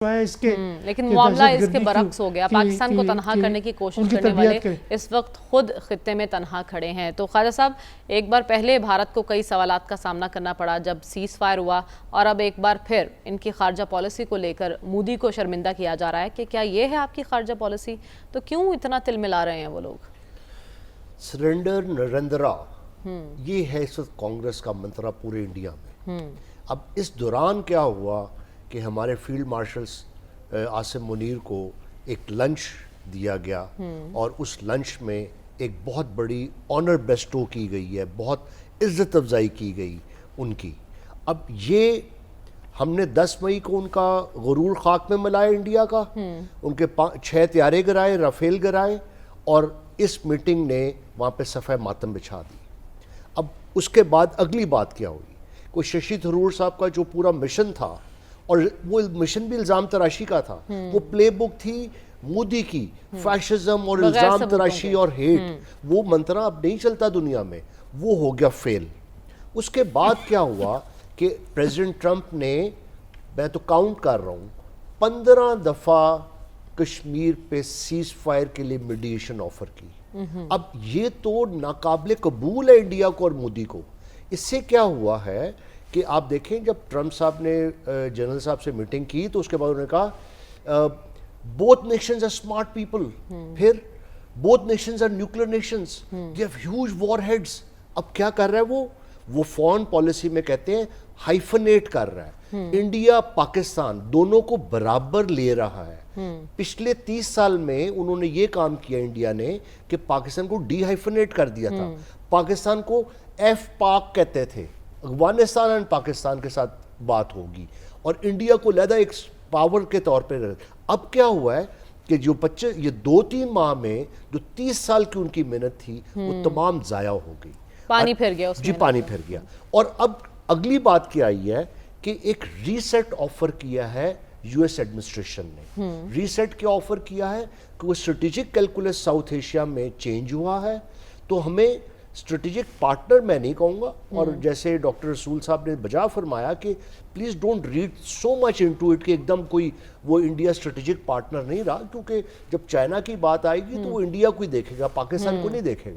لیکن معاملہ اس کے برعکس ہو گیا. پاکستان کو تنہا کرنے کی کوشش کرنے والے اس وقت خود خطے میں تنہا کھڑے ہیں. تو خواجہ صاحب، ایک بار پہلے بھارت کو کئی سوالات کا سامنا کرنا پڑا جب سیز فائر ہوا، اور اب ایک بار پھر ان کی خارجہ پالیسی کو لے کر مودی کو شرمندہ کیا جا رہا ہے کہ کیا یہ ہے آپ کی خارجہ پالیسی؟ تو کیوں اتنا تل ملا رہے ہیں وہ لوگ؟ سرنڈر نریندرا، یہ ہے اس وقت کانگریس کا منترا پورے انڈیا میں. اب اس دوران کیا ہوا کہ ہمارے فیلڈ مارشلز عاصم منیر کو ایک لنچ دیا گیا، اور اس لنچ میں ایک بہت بڑی آنر بیسٹو کی گئی ہے، بہت عزت افزائی کی گئی ان کی. اب یہ ہم نے 10 مئی کو ان کا غرور خاک میں ملایا انڈیا کا، ان کے 6 طیارے گرائے، رافیل گرائے، اور اس میٹنگ نے وہاں پہ صفحہ ماتم بچھا دی. اب اس کے بعد اگلی بات کیا ہوئی؟ کوئی ششی تھرور صاحب کا جو پورا مشن تھا، اور وہ مشن بھی الزام تراشی کا تھا، وہ پلے بک تھی مودی کی، فیشزم اور الزام تراشی اور ہیٹ. وہ منترا اب نہیں چلتا دنیا میں، وہ ہو گیا فیل. اس کے بعد کیا ہوا کہ پریزیڈنٹ ٹرمپ نے، میں تو کاؤنٹ کر رہا ہوں، 15 دفعہ کشمیر پہ سیز فائر کے لیے میڈیشن آفر کی. اب یہ تو ناقابل قبول ہے انڈیا کو اور مودی کو. اس سے کیا ہوا ہے کہ آپ دیکھیں، جب ٹرمپ صاحب نے جنرل صاحب سے میٹنگ کی تو اس کے بعد انہوں نے کہا both nations are smart people. پھر both nations are nuclear nations. They have huge warheads. اب کیا کر رہا ہے وہ فورن پالیسی میں کہتے ہیں ہائفنیٹ کر رہا ہے. انڈیا پاکستان دونوں کو برابر لے رہا ہے. پچھلے 30 سال میں انہوں نے یہ کام کیا انڈیا نے کہ پاکستان کو ڈی ہائفنیٹ کر دیا تھا. پاکستان کو ایف پاک کہتے تھے، افغانستان اور پاکستان کے ساتھ بات ہوگی، اور انڈیا کو لہذا ایک پاور کے طور پہ. اب کیا ہوا ہے کہ جو یہ 2-3 ماہ میں جو 30 سال کی ان کی محنت تھی وہ تمام ضائع ہو گئی. پانی پھر گیا اس میں. جی، پانی پھر گیا. اور اب اگلی بات کیا آئی ہے کہ ایک ریسیٹ آفر کیا ہے یو ایس ایڈمنسٹریشن نے. ریسیٹ کیا آفر کیا ہے کہ وہ اسٹریٹجک کیلکولس ساؤتھ ایشیا میں چینج ہوا ہے، تو ہمیں اسٹریٹجک پارٹنر میں نہیں کہوں گا، اور جیسے ڈاکٹر رسول صاحب نے بجا فرمایا کہ please don't read so much into it کہ ایک دم کوئی وہ انڈیا اسٹریٹجک پارٹنر نہیں رہا، کیونکہ جب چائنا کی بات آئے گی تو وہ انڈیا کو ہی دیکھے گا، پاکستان کو نہیں دیکھے گا.